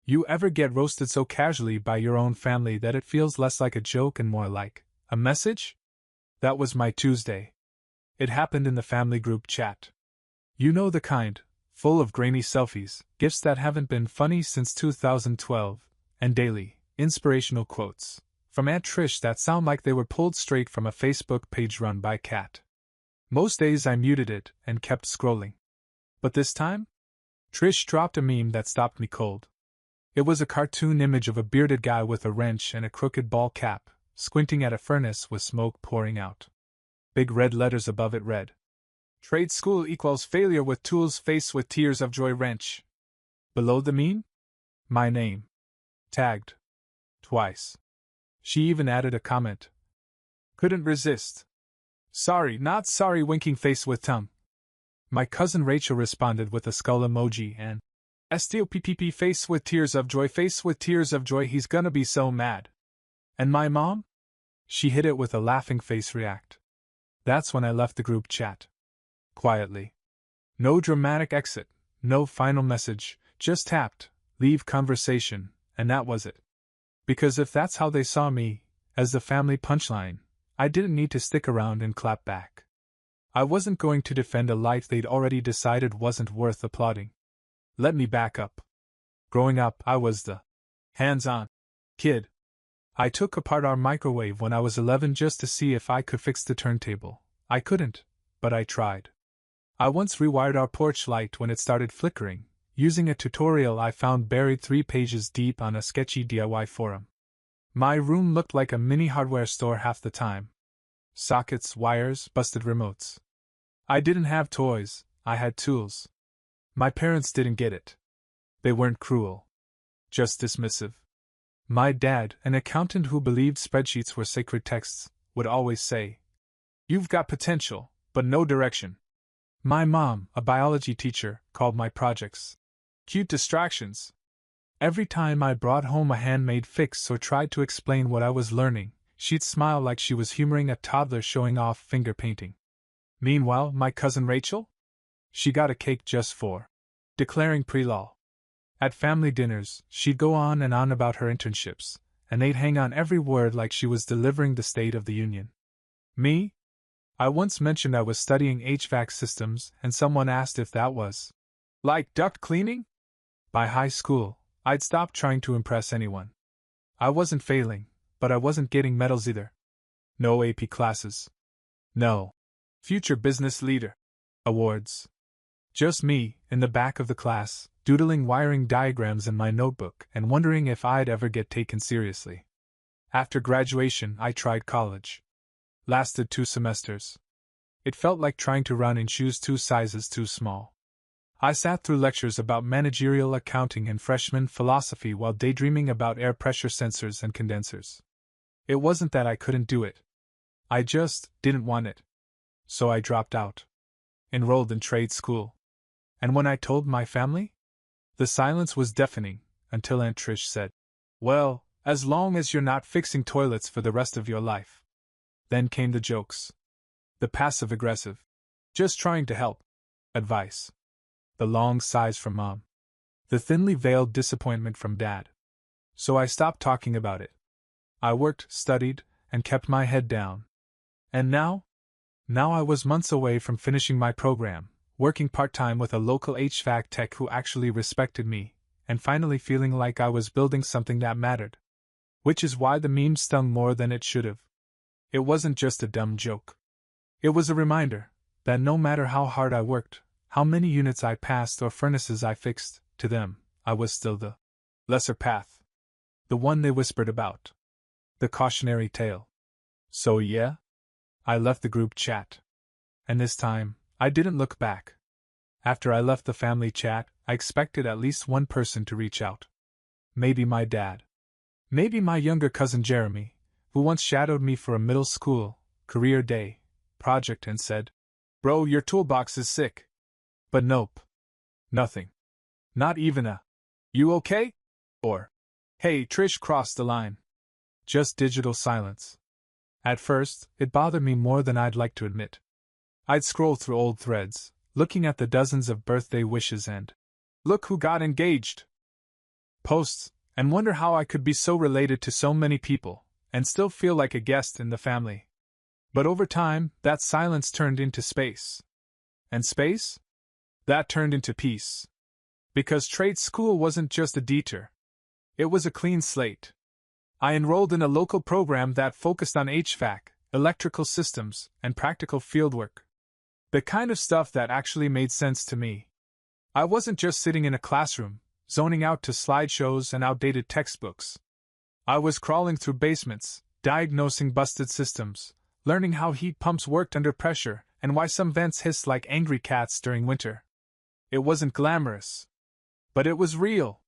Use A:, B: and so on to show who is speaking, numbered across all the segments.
A: You ever get roasted so casually by your own family that it feels less like a joke and more like a message? That was my Tuesday. It happened in the family group chat. You know the kind, full of grainy selfies, gifs that haven't been funny since 2012, and daily, inspirational quotes from Aunt Trish that sound like they were pulled straight from a Facebook page run by Kat. Most days I muted it and kept scrolling. But this time? Trish dropped a meme that stopped me cold. It was a cartoon image of a bearded guy with a wrench and a crooked ball cap, squinting at a furnace with smoke pouring out. Big red letters above it read, "Trade school equals failure with tools, face with tears of joy wrench." Below the meme? My name. Tagged. Twice. She even added a comment. Couldn't resist. Sorry, not sorry, winking face with tongue. My cousin Rachel responded with a skull emoji and STOPPP face with tears of joy, he's gonna be so mad. And my mom? She hit it with a laughing face react. That's when I left the group chat. Quietly. No dramatic exit, no final message, just tapped, leave conversation, and that was it. Because if that's how they saw me, as the family punchline, I didn't need to stick around and clap back. I wasn't going to defend a life they'd already decided wasn't worth applauding. Let me back up. Growing up, I was the hands-on kid. I took apart our microwave when I was 11 just to see if I could fix the turntable. I couldn't, but I tried. I once rewired our porch light when it started flickering, using a tutorial I found buried 3 pages deep on a sketchy DIY forum. My room looked like a mini hardware store half the time. Sockets, wires, busted remotes. I didn't have toys, I had tools. My parents didn't get it. They weren't cruel. Just dismissive. My dad, an accountant who believed spreadsheets were sacred texts, would always say, "You've got potential, but no direction." My mom, a biology teacher, called my projects cute distractions. Every time I brought home a handmade fix or tried to explain what I was learning, she'd smile like she was humoring a toddler showing off finger painting. Meanwhile, my cousin Rachel? She got a cake just for declaring pre-law. At family dinners, she'd go on and on about her internships, and they'd hang on every word like she was delivering the State of the Union. Me? I once mentioned I was studying HVAC systems, and someone asked if that was like duct cleaning? By high school, I'd stopped trying to impress anyone. I wasn't failing, but I wasn't getting medals either. No AP classes. No future business leader awards. Just me, in the back of the class, doodling wiring diagrams in my notebook and wondering if I'd ever get taken seriously. After graduation, I tried college. Lasted 2 semesters. It felt like trying to run in shoes 2 sizes too small. I sat through lectures about managerial accounting and freshman philosophy while daydreaming about air pressure sensors and condensers. It wasn't that I couldn't do it. I just didn't want it. So I dropped out. Enrolled in trade school. And when I told my family? The silence was deafening, until Aunt Trish said, "Well, as long as you're not fixing toilets for the rest of your life." Then came the jokes. The passive-aggressive, "just trying to help" advice. The long sighs from Mom. The thinly veiled disappointment from Dad. So I stopped talking about it. I worked, studied, and kept my head down. And now? Now I was months away from finishing my program, working part-time with a local HVAC tech who actually respected me, and finally feeling like I was building something that mattered. Which is why the meme stung more than it should have. It wasn't just a dumb joke. It was a reminder that no matter how hard I worked, how many units I passed or furnaces I fixed, to them, I was still the lesser path. The one they whispered about. The cautionary tale. So yeah? I left the group chat. And this time, I didn't look back. After I left the family chat, I expected at least one person to reach out. Maybe my dad. Maybe my younger cousin Jeremy, who once shadowed me for a middle school career day project and said, "Bro, your toolbox is sick." But nope. Nothing. Not even a, "You okay?" or, "Hey, Trish crossed the line." Just digital silence. At first, it bothered me more than I'd like to admit. I'd scroll through old threads, looking at the dozens of birthday wishes and, "Look who got engaged!" posts, and wonder how I could be so related to so many people, and still feel like a guest in the family. But over time, that silence turned into space. And space? That turned into peace. Because trade school wasn't just a detour. It was a clean slate. I enrolled in a local program that focused on HVAC, electrical systems, and practical fieldwork. The kind of stuff that actually made sense to me. I wasn't just sitting in a classroom, zoning out to slideshows and outdated textbooks. I was crawling through basements, diagnosing busted systems, learning how heat pumps worked under pressure, and why some vents hissed like angry cats during winter. It wasn't glamorous. But it was real.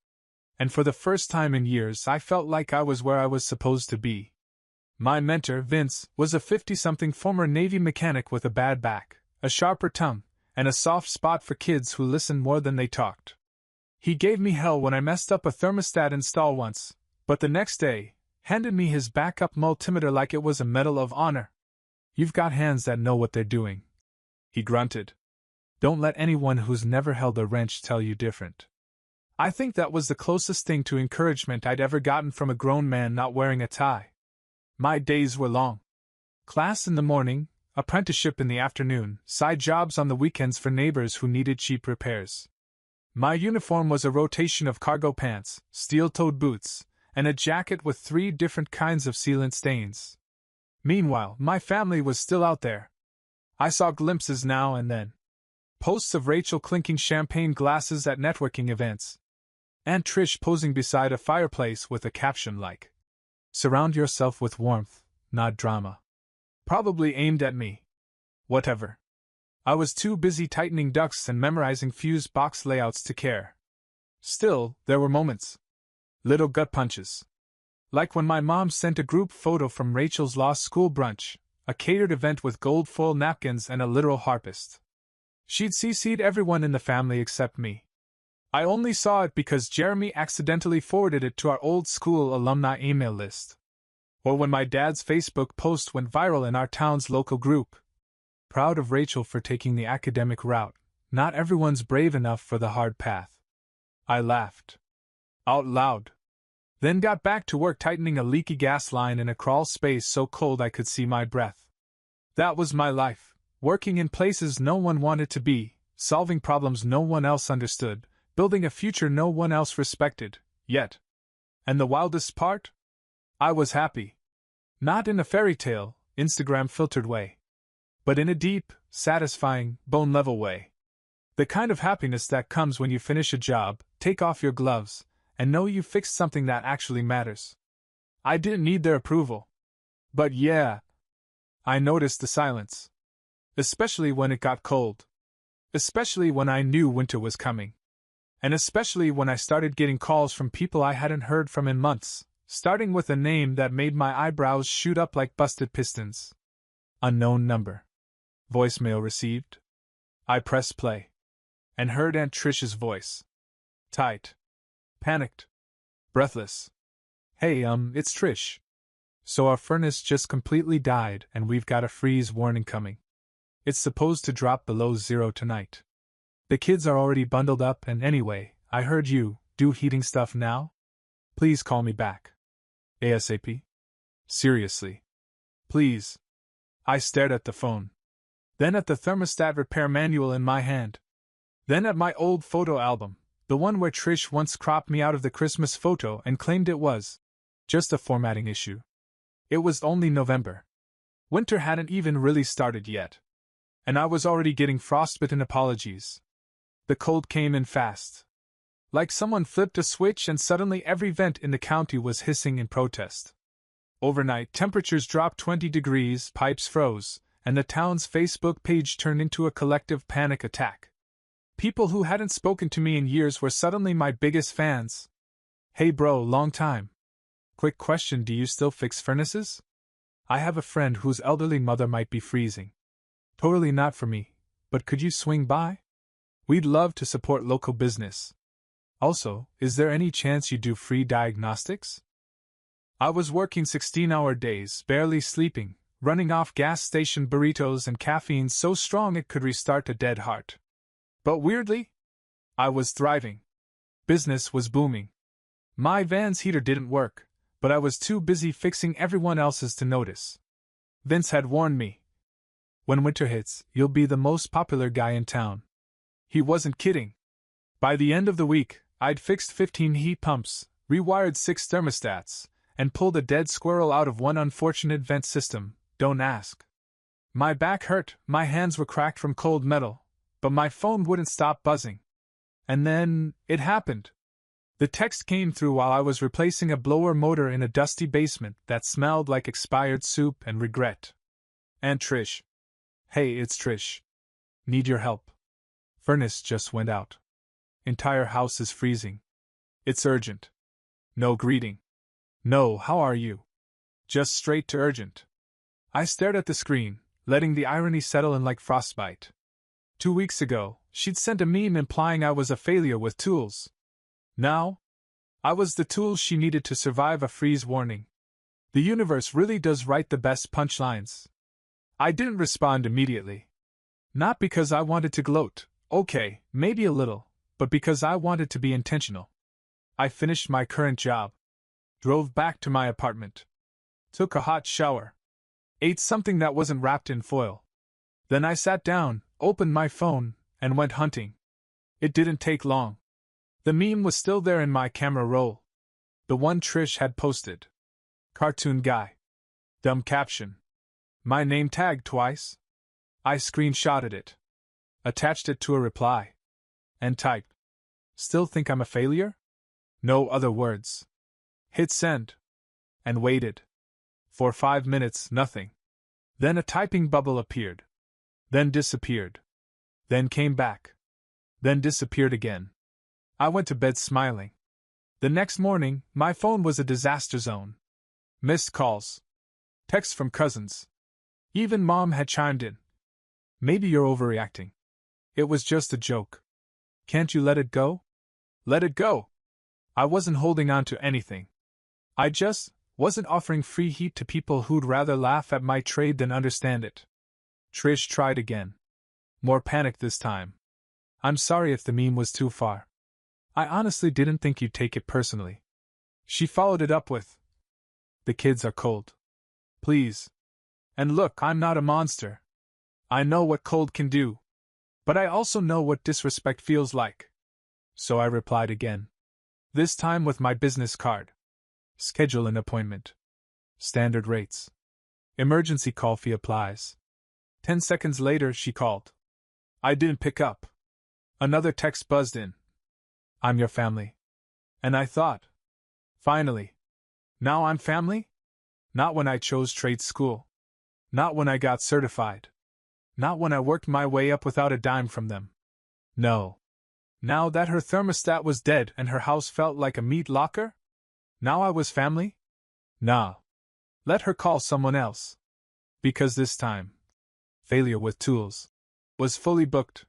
A: And for the first time in years, I felt like I was where I was supposed to be. My mentor, Vince, was a 50-something former Navy mechanic with a bad back, a sharper tongue, and a soft spot for kids who listened more than they talked. He gave me hell when I messed up a thermostat install once, but the next day, handed me his backup multimeter like it was a Medal of Honor. "You've got hands that know what they're doing," he grunted. "Don't let anyone who's never held a wrench tell you different." I think that was the closest thing to encouragement I'd ever gotten from a grown man not wearing a tie. My days were long. Class in the morning, apprenticeship in the afternoon, side jobs on the weekends for neighbors who needed cheap repairs. My uniform was a rotation of cargo pants, steel-toed boots, and a jacket with 3 different kinds of sealant stains. Meanwhile, my family was still out there. I saw glimpses now and then. Posts of Rachel clinking champagne glasses at networking events. Aunt Trish posing beside a fireplace with a caption like, "Surround yourself with warmth, not drama." Probably aimed at me. Whatever. I was too busy tightening ducts and memorizing fuse box layouts to care. Still, there were moments. Little gut punches. Like when my mom sent a group photo from Rachel's law school brunch, a catered event with gold foil napkins and a literal harpist. She'd CC'd everyone in the family except me. I only saw it because Jeremy accidentally forwarded it to our old school alumni email list. Or when my dad's Facebook post went viral in our town's local group. Proud of Rachel for taking the academic route. Not everyone's brave enough for the hard path. I laughed. Out loud. Then got back to work tightening a leaky gas line in a crawl space so cold I could see my breath. That was my life, working in places no one wanted to be, solving problems no one else understood, building a future no one else respected, yet. And the wildest part? I was happy. Not in a fairy tale, Instagram-filtered way. But in a deep, satisfying, bone-level way. The kind of happiness that comes when you finish a job, take off your gloves, and know you fixed something that actually matters. I didn't need their approval. But yeah, I noticed the silence. Especially when it got cold. Especially when I knew winter was coming. And especially when I started getting calls from people I hadn't heard from in months, starting with a name that made my eyebrows shoot up like busted pistons. Unknown number. Voicemail received. I pressed play. And heard Aunt Trish's voice. Tight. Panicked. Breathless. "Hey, it's Trish. So our furnace just completely died and we've got a freeze warning coming. It's supposed to drop below 0 tonight. The kids are already bundled up and anyway, I heard you do heating stuff now? Please call me back. ASAP? Seriously. Please." I stared at the phone. Then at the thermostat repair manual in my hand. Then at my old photo album, the one where Trish once cropped me out of the Christmas photo and claimed it was just a formatting issue. It was only November. Winter hadn't even really started yet. And I was already getting frostbitten apologies. The cold came in fast. Like someone flipped a switch and suddenly every vent in the county was hissing in protest. Overnight, temperatures dropped 20 degrees, pipes froze, and the town's Facebook page turned into a collective panic attack. People who hadn't spoken to me in years were suddenly my biggest fans. "Hey bro, long time. Quick question, do you still fix furnaces? I have a friend whose elderly mother might be freezing. Totally not for me, but could you swing by? We'd love to support local business. Also, is there any chance you do free diagnostics?" I was working 16-hour days, barely sleeping, running off gas station burritos and caffeine so strong it could restart a dead heart. But weirdly, I was thriving. Business was booming. My van's heater didn't work, but I was too busy fixing everyone else's to notice. Vince had warned me. When winter hits, you'll be the most popular guy in town. He wasn't kidding. By the end of the week, I'd fixed 15 heat pumps, rewired 6 thermostats, and pulled a dead squirrel out of one unfortunate vent system, don't ask. My back hurt, my hands were cracked from cold metal, but my phone wouldn't stop buzzing. And then, it happened. The text came through while I was replacing a blower motor in a dusty basement that smelled like expired soup and regret. Aunt Trish. Hey, it's Trish. Need your help. Furnace just went out. Entire house is freezing. It's urgent. No greeting. No, how are you? Just straight to urgent. I stared at the screen, letting the irony settle in like frostbite. 2 weeks ago, she'd sent a meme implying I was a failure with tools. Now, I was the tool she needed to survive a freeze warning. The universe really does write the best punchlines. I didn't respond immediately. Not because I wanted to gloat, okay, maybe a little, but because I wanted to be intentional. I finished my current job, drove back to my apartment, took a hot shower, ate something that wasn't wrapped in foil. Then I sat down, opened my phone, and went hunting. It didn't take long. The meme was still there in my camera roll. The one Trish had posted. Cartoon guy. Dumb caption. My name tagged twice. I screenshotted it. Attached it to a reply. And typed. Still think I'm a failure? No other words. Hit send. And waited. For 5 minutes, nothing. Then a typing bubble appeared. Then disappeared. Then came back. Then disappeared again. I went to bed smiling. The next morning, my phone was a disaster zone. Missed calls. Texts from cousins. Even Mom had chimed in. Maybe you're overreacting. It was just a joke. Can't you let it go? Let it go. I wasn't holding on to anything. I just wasn't offering free heat to people who'd rather laugh at my trade than understand it. Trish tried again. More panic this time. I'm sorry if the meme was too far. I honestly didn't think you'd take it personally. She followed it up with, the kids are cold. Please. And look, I'm not a monster. I know what cold can do. But I also know what disrespect feels like. So I replied again. This time with my business card. Schedule an appointment. Standard rates. Emergency call fee applies. 10 seconds later, she called. I didn't pick up. Another text buzzed in. I'm your family. And I thought. Finally. Now I'm family? Not when I chose trade school. Not when I got certified. Not when I worked my way up without a dime from them. No. Now that her thermostat was dead and her house felt like a meat locker? Now I was family? Nah. Let her call someone else. Because this time, failure with tools, was fully booked.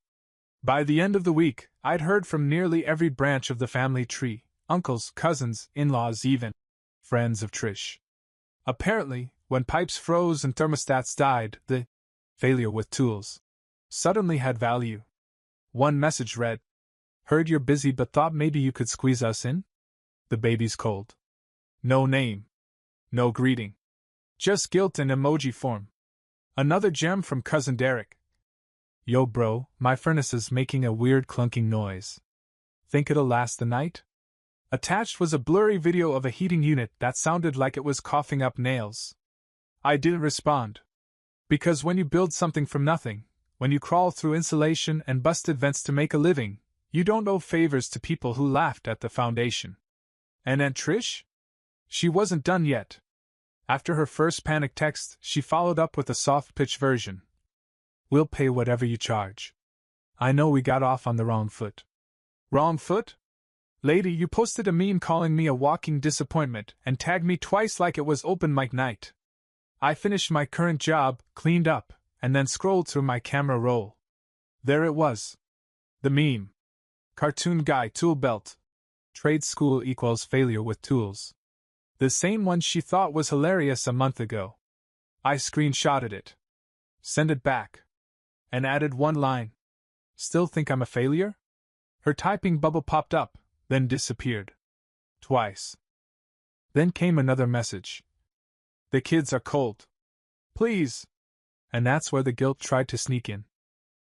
A: By the end of the week, I'd heard from nearly every branch of the family tree, uncles, cousins, in-laws, even friends of Trish. Apparently, when pipes froze and thermostats died, the failure with tools suddenly had value. One message read, heard you're busy but thought maybe you could squeeze us in? The baby's cold. No name. No greeting. Just guilt in emoji form. Another gem from cousin Derek. Yo bro, my furnace is making a weird clunking noise. Think it'll last the night? Attached was a blurry video of a heating unit that sounded like it was coughing up nails. I didn't respond. Because when you build something from nothing, when you crawl through insulation and busted vents to make a living, you don't owe favors to people who laughed at the foundation. And Aunt Trish? She wasn't done yet. After her first panic text, she followed up with a soft-pitch version. We'll pay whatever you charge. I know we got off on the wrong foot. Wrong foot? Lady, you posted a meme calling me a walking disappointment and tagged me twice like it was open mic night. I finished my current job, cleaned up, and then scrolled through my camera roll. There it was. The meme. Cartoon guy tool belt. Trade school equals failure with tools. The same one she thought was hilarious a month ago. I screenshotted it. Send it back. And added one line. Still think I'm a failure? Her typing bubble popped up, then disappeared. Twice. Then came another message. The kids are cold. Please. And that's where the guilt tried to sneak in.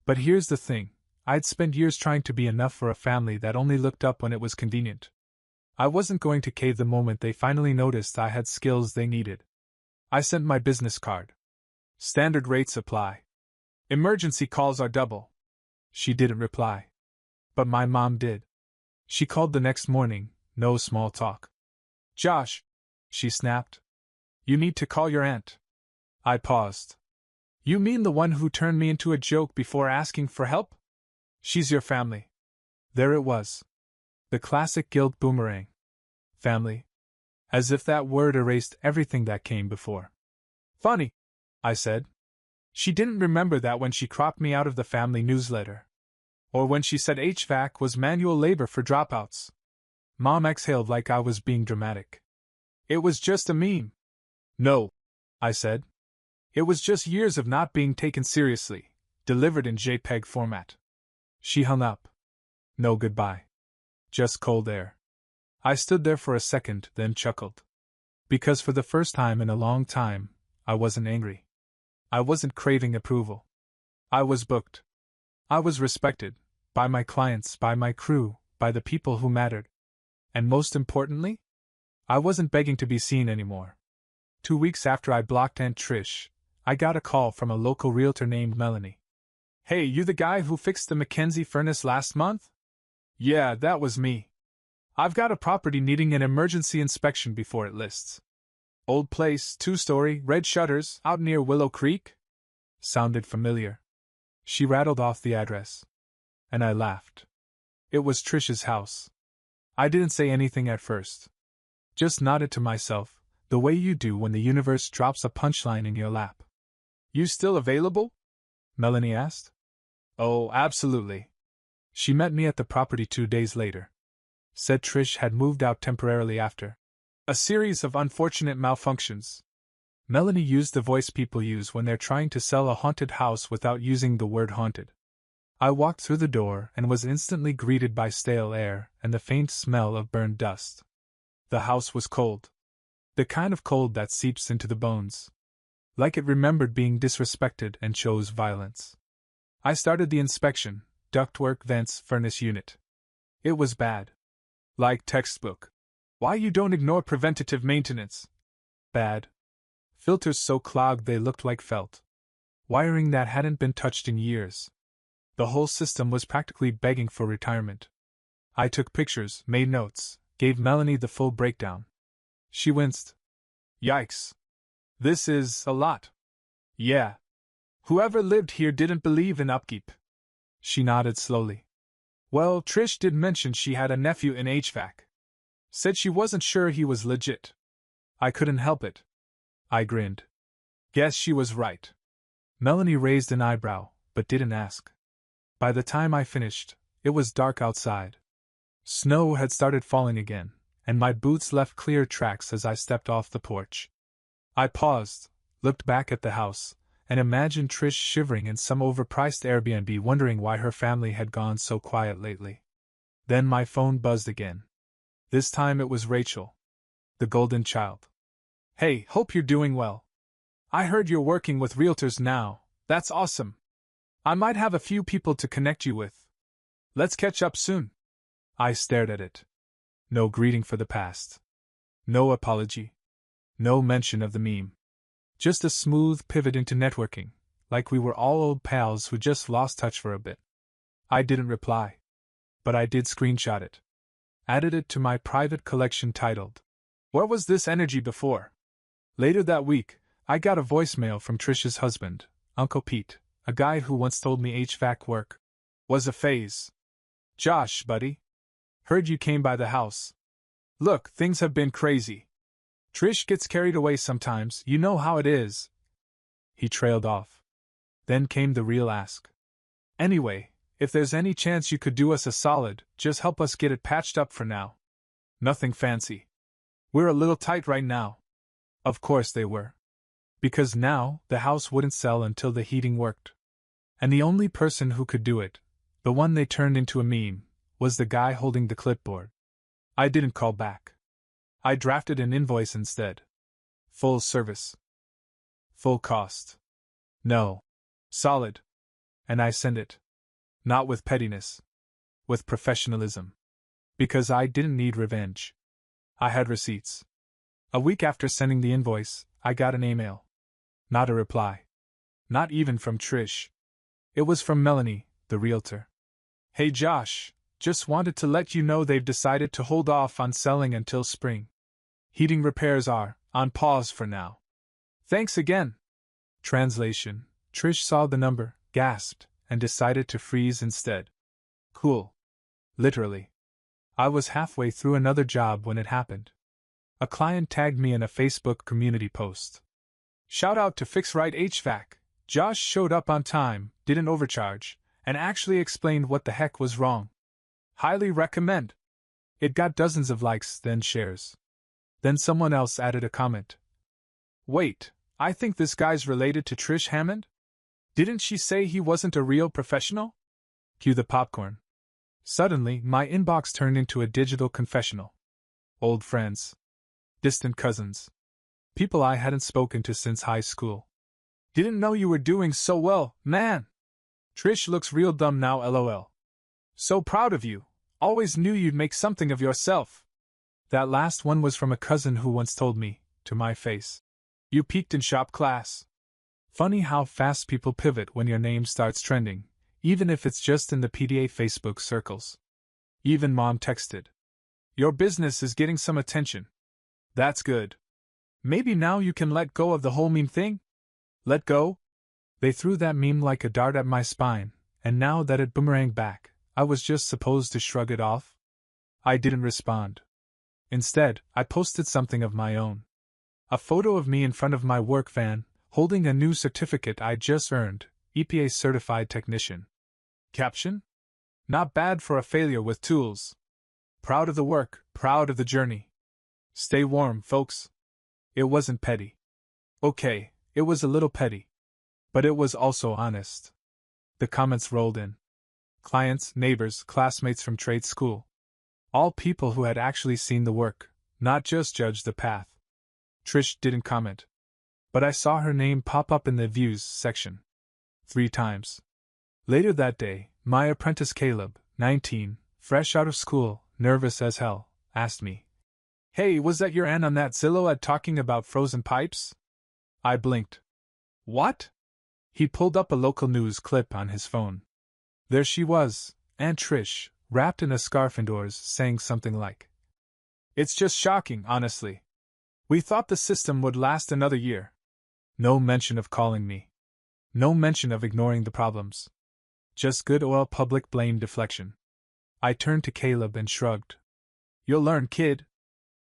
A: But here's the thing. I'd spent years trying to be enough for a family that only looked up when it was convenient. I wasn't going to cave the moment they finally noticed I had skills they needed. I sent my business card. Standard rates apply. Emergency calls are double. She didn't reply. But my mom did. She called the next morning, no small talk. Josh, she snapped. You need to call your aunt. I paused. You mean the one who turned me into a joke before asking for help? She's your family. There it was. The classic guilt boomerang. Family. As if that word erased everything that came before. Funny, I said. She didn't remember that when she cropped me out of the family newsletter. Or when she said HVAC was manual labor for dropouts. Mom exhaled like I was being dramatic. It was just a meme. No, I said. It was just years of not being taken seriously, delivered in JPEG format. She hung up. No goodbye. Just cold air. I stood there for a second, then chuckled. Because for the first time in a long time, I wasn't angry. I wasn't craving approval. I was booked. I was respected. By my clients, by my crew, by the people who mattered. And most importantly, I wasn't begging to be seen anymore. 2 weeks after I blocked Aunt Trish, I got a call from a local realtor named Melanie. Hey, you the guy who fixed the Mackenzie furnace last month? Yeah, that was me. I've got a property needing an emergency inspection before it lists. Old place, 2-story, red shutters, out near Willow Creek? Sounded familiar. She rattled off the address. And I laughed. It was Trish's house. I didn't say anything at first. Just nodded to myself, the way you do when the universe drops a punchline in your lap. You still available? Melanie asked. Oh, absolutely. She met me at the property 2 days later. Said Trish had moved out temporarily after a series of unfortunate malfunctions. Melanie used the voice people use when they're trying to sell a haunted house without using the word haunted. I walked through the door and was instantly greeted by stale air and the faint smell of burned dust. The house was cold. The kind of cold that seeps into the bones. Like it remembered being disrespected and chose violence. I started the inspection, ductwork, vents, furnace unit. It was bad. Like textbook. Why you don't ignore preventative maintenance? Bad. Filters so clogged they looked like felt. Wiring that hadn't been touched in years. The whole system was practically begging for retirement. I took pictures, made notes, gave Melanie the full breakdown. She winced. Yikes. This is a lot. Yeah. Whoever lived here didn't believe in upkeep. She nodded slowly. Well, Trish did mention she had a nephew in HVAC. Said she wasn't sure he was legit. I couldn't help it. I grinned. Guess she was right. Melanie raised an eyebrow, but didn't ask. By the time I finished, it was dark outside. Snow had started falling again, and my boots left clear tracks as I stepped off the porch. I paused, looked back at the house, and imagined Trish shivering in some overpriced Airbnb wondering why her family had gone so quiet lately. Then my phone buzzed again. This time it was Rachel. The golden child. Hey, hope you're doing well. I heard you're working with realtors now. That's awesome. I might have a few people to connect you with. Let's catch up soon. I stared at it. No greeting for the past. No apology. No mention of the meme. Just a smooth pivot into networking, like we were all old pals who just lost touch for a bit. I didn't reply. But I did screenshot it. Added it to my private collection titled, Where Was This Energy Before? Later that week, I got a voicemail from Trish's husband, Uncle Pete, a guy who once told me HVAC work was a phase. Josh, buddy. Heard you came by the house. Look, things have been crazy. Trish gets carried away sometimes, you know how it is. He trailed off. Then came the real ask. Anyway, if there's any chance you could do us a solid, just help us get it patched up for now. Nothing fancy. We're a little tight right now. Of course they were. Because now, the house wouldn't sell until the heating worked. And the only person who could do it, the one they turned into a meme, was the guy holding the clipboard. I didn't call back. I drafted an invoice instead. Full service. Full cost. No. Solid. And I sent it. Not with pettiness. With professionalism. Because I didn't need revenge. I had receipts. A week after sending the invoice, I got an email. Not a reply. Not even from Trish. It was from Melanie, the realtor. Hey Josh, just wanted to let you know they've decided to hold off on selling until spring. Heating repairs are on pause for now. Thanks again. Translation: Trish saw the number, gasped, and decided to freeze instead. Cool. Literally. I was halfway through another job when it happened. A client tagged me in a Facebook community post. Shout out to Fix Right HVAC. Josh showed up on time, didn't overcharge, and actually explained what the heck was wrong. Highly recommend. It got dozens of likes, then shares. Then someone else added a comment. Wait, I think this guy's related to Trish Hammond? Didn't she say he wasn't a real professional? Cue the popcorn. Suddenly, my inbox turned into a digital confessional. Old friends. Distant cousins. People I hadn't spoken to since high school. Didn't know you were doing so well, man. Trish looks real dumb now, lol. So proud of you. Always knew you'd make something of yourself. That last one was from a cousin who once told me, to my face, you peaked in shop class. Funny how fast people pivot when your name starts trending, even if it's just in the PDA Facebook circles. Even mom texted. Your business is getting some attention. That's good. Maybe now you can let go of the whole meme thing? Let go? They threw that meme like a dart at my spine, and now that it boomeranged back, I was just supposed to shrug it off? I didn't respond. Instead, I posted something of my own. A photo of me in front of my work van, holding a new certificate I just earned, EPA Certified Technician. Caption? Not bad for a failure with tools. Proud of the work, proud of the journey. Stay warm, folks. It wasn't petty. Okay, it was a little petty. But it was also honest. The comments rolled in. Clients, neighbors, classmates from trade school. All people who had actually seen the work, not just judged the path. Trish didn't comment. But I saw her name pop up in the views section. 3 times. Later that day, my apprentice Caleb, 19, fresh out of school, nervous as hell, asked me, Hey, was that your aunt on that Zillow ad talking about frozen pipes? I blinked. What? He pulled up a local news clip on his phone. There she was, Aunt Trish, wrapped in a scarf indoors, saying something like, It's just shocking, honestly. We thought the system would last another year. No mention of calling me. No mention of ignoring the problems. Just good old public blame deflection. I turned to Caleb and shrugged. You'll learn, kid.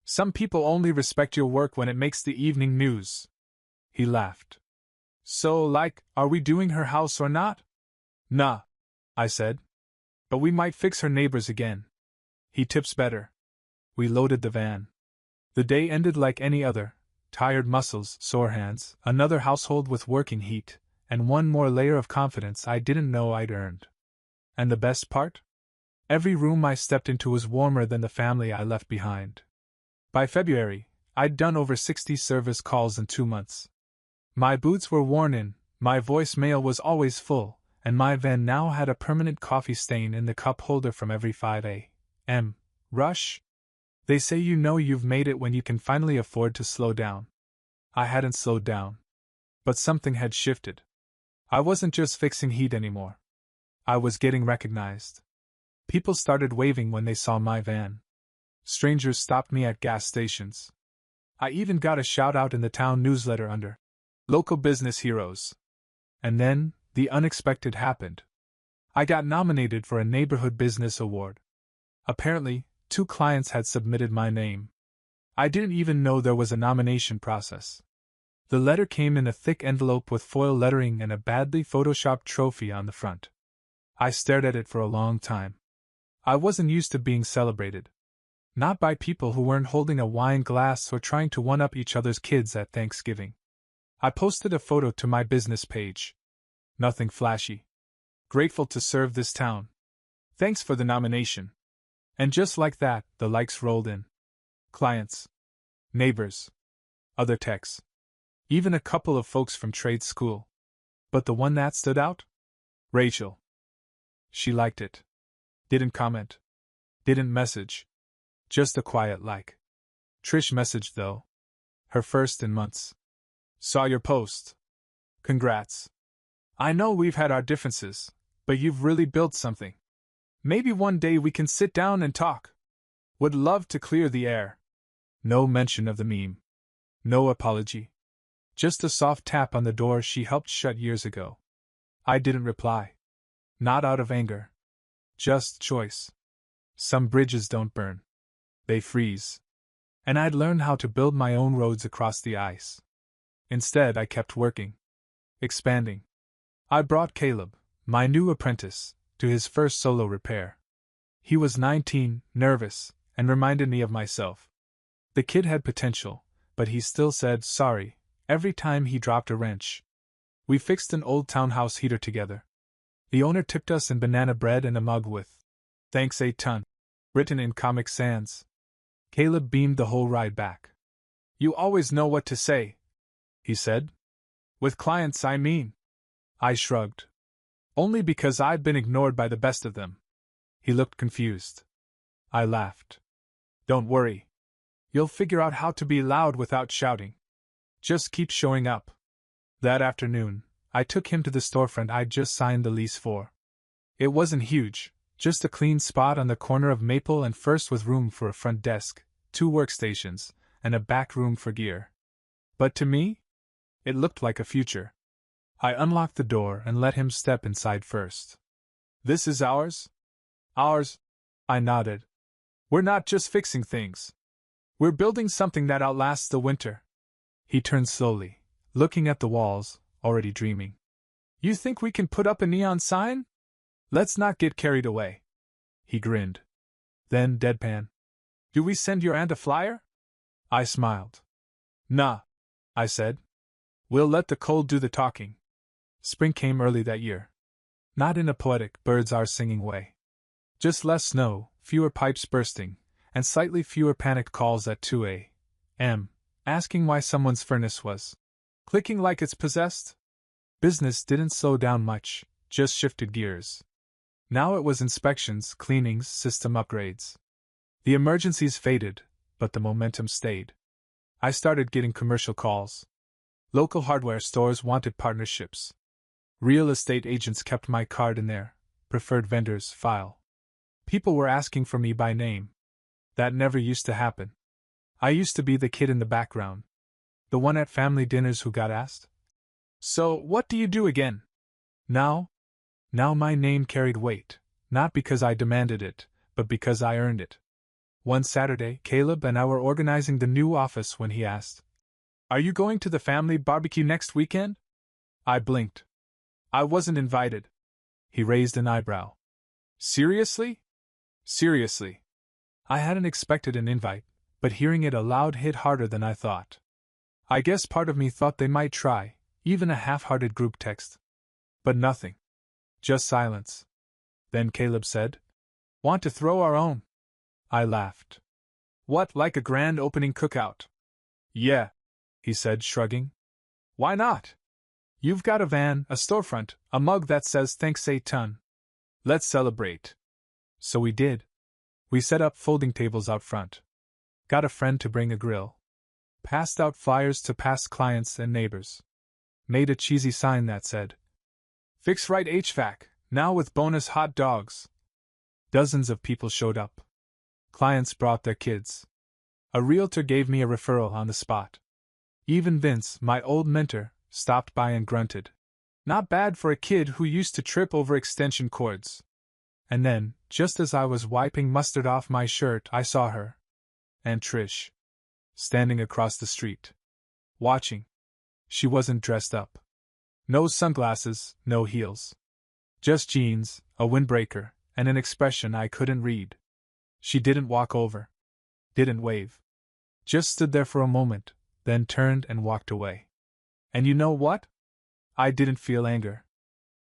A: Some people only respect your work when it makes the evening news. He laughed. So, are we doing her house or not? Nah, I said. But we might fix her neighbors again. He tips better. We loaded the van. The day ended like any other. Tired muscles, sore hands, another household with working heat, and one more layer of confidence I didn't know I'd earned. And the best part? Every room I stepped into was warmer than the family I left behind. By February, I'd done over 60 service calls in 2 months. My boots were worn in, my voicemail was always full, and my van now had a permanent coffee stain in the cup holder from every 5 a.m. rush. They say you know you've made it when you can finally afford to slow down. I hadn't slowed down. But something had shifted. I wasn't just fixing heat anymore. I was getting recognized. People started waving when they saw my van. Strangers stopped me at gas stations. I even got a shout-out in the town newsletter under Local Business Heroes. And then, the unexpected happened. I got nominated for a neighborhood business award. Apparently, 2 clients had submitted my name. I didn't even know there was a nomination process. The letter came in a thick envelope with foil lettering and a badly photoshopped trophy on the front. I stared at it for a long time. I wasn't used to being celebrated. Not by people who weren't holding a wine glass or trying to one-up each other's kids at Thanksgiving. I posted a photo to my business page. Nothing flashy. Grateful to serve this town. Thanks for the nomination. And just like that, the likes rolled in. Clients. neighbors, other techs, even a couple of folks from trade school. But the one that stood out? Rachel. She liked it. Didn't comment. Didn't message. Just a quiet like. Trish messaged though. Her first in months. Saw your post. Congrats. I know we've had our differences, but you've really built something. Maybe one day we can sit down and talk. Would love to clear the air. No mention of the meme. No apology. Just a soft tap on the door she helped shut years ago. I didn't reply. Not out of anger. Just choice. Some bridges don't burn. They freeze. And I'd learned how to build my own roads across the ice. Instead, I kept working. Expanding. I brought Caleb, my new apprentice, to his first solo repair. He was 19, nervous, and reminded me of myself. The kid had potential, but he still said sorry every time he dropped a wrench. We fixed an old townhouse heater together. The owner tipped us in banana bread and a mug with "Thanks a ton," written in Comic Sans. Caleb beamed the whole ride back. You always know what to say, he said. With clients, I mean. I shrugged. Only because I'd been ignored by the best of them. He looked confused. I laughed. Don't worry. You'll figure out how to be loud without shouting. Just keep showing up. That afternoon, I took him to the storefront I'd just signed the lease for. It wasn't huge, just a clean spot on the corner of Maple and First with room for a front desk, 2 workstations, and a back room for gear. But to me, it looked like a future. I unlocked the door and let him step inside first. This is ours? Ours? I nodded. We're not just fixing things. We're building something that outlasts the winter. He turned slowly, looking at the walls, already dreaming. You think we can put up a neon sign? Let's not get carried away. He grinned. Then deadpan. Do we send your aunt a flyer? I smiled. Nah, I said. We'll let the cold do the talking. Spring came early that year. Not in a poetic, birds are singing way. Just less snow, fewer pipes bursting, and slightly fewer panicked calls at 2 a.m., asking why someone's furnace was clicking like it's possessed. Business didn't slow down much, just shifted gears. Now it was inspections, cleanings, system upgrades. The emergencies faded, but the momentum stayed. I started getting commercial calls. Local hardware stores wanted partnerships. Real estate agents kept my card in their preferred vendors file. People were asking for me by name. That never used to happen. I used to be the kid in the background. The one at family dinners who got asked, "So, what do you do again?" Now my name carried weight, not because I demanded it, but because I earned it. One Saturday, Caleb and I were organizing the new office when he asked, "Are you going to the family barbecue next weekend?" I blinked. I wasn't invited. He raised an eyebrow. Seriously? Seriously. I hadn't expected an invite, but hearing it aloud hit harder than I thought. I guess part of me thought they might try, even a half-hearted group text. But nothing. Just silence. Then Caleb said, "Want to throw our own?" I laughed. "What, like a grand opening cookout?" "Yeah," he said, shrugging. "Why not? You've got a van, a storefront, a mug that says thanks a ton. Let's celebrate." So we did. We set up folding tables out front. Got a friend to bring a grill. Passed out flyers to past clients and neighbors. Made a cheesy sign that said, "Fix right HVAC, now with bonus hot dogs." Dozens of people showed up. Clients brought their kids. A realtor gave me a referral on the spot. Even Vince, my old mentor, stopped by and grunted. Not bad for a kid who used to trip over extension cords. And then, just as I was wiping mustard off my shirt, I saw her. Aunt Trish. Standing across the street. Watching. She wasn't dressed up. No sunglasses, no heels. Just jeans, a windbreaker, and an expression I couldn't read. She didn't walk over. Didn't wave. Just stood there for a moment, then turned and walked away. And you know what? I didn't feel anger.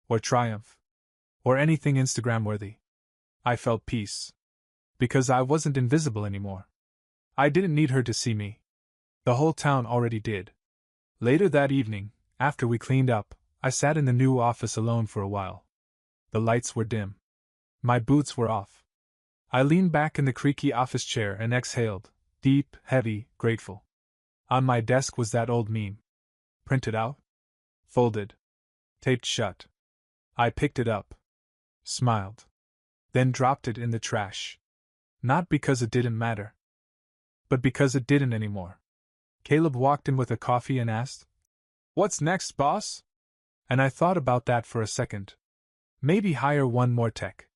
A: Or triumph. Or anything Instagram-worthy. I felt peace. Because I wasn't invisible anymore. I didn't need her to see me. The whole town already did. Later that evening, after we cleaned up, I sat in the new office alone for a while. The lights were dim. My boots were off. I leaned back in the creaky office chair and exhaled, deep, heavy, grateful. On my desk was that old meme. Printed out, folded, taped shut. I picked it up, smiled, then dropped it in the trash. Not because it didn't matter, but because it didn't anymore. Caleb walked in with a coffee and asked, "What's next, boss?" And I thought about that for a second. Maybe hire one more tech.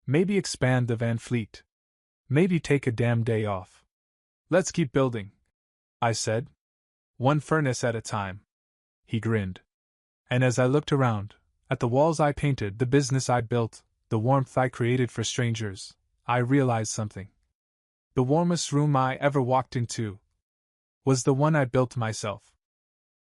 A: Maybe expand the van fleet. Maybe take a damn day off. "Let's keep building," I said. "One furnace at a time." He grinned. And as I looked around, at the walls I painted, the business I built, the warmth I created for strangers, I realized something. The warmest room I ever walked into was the one I built myself.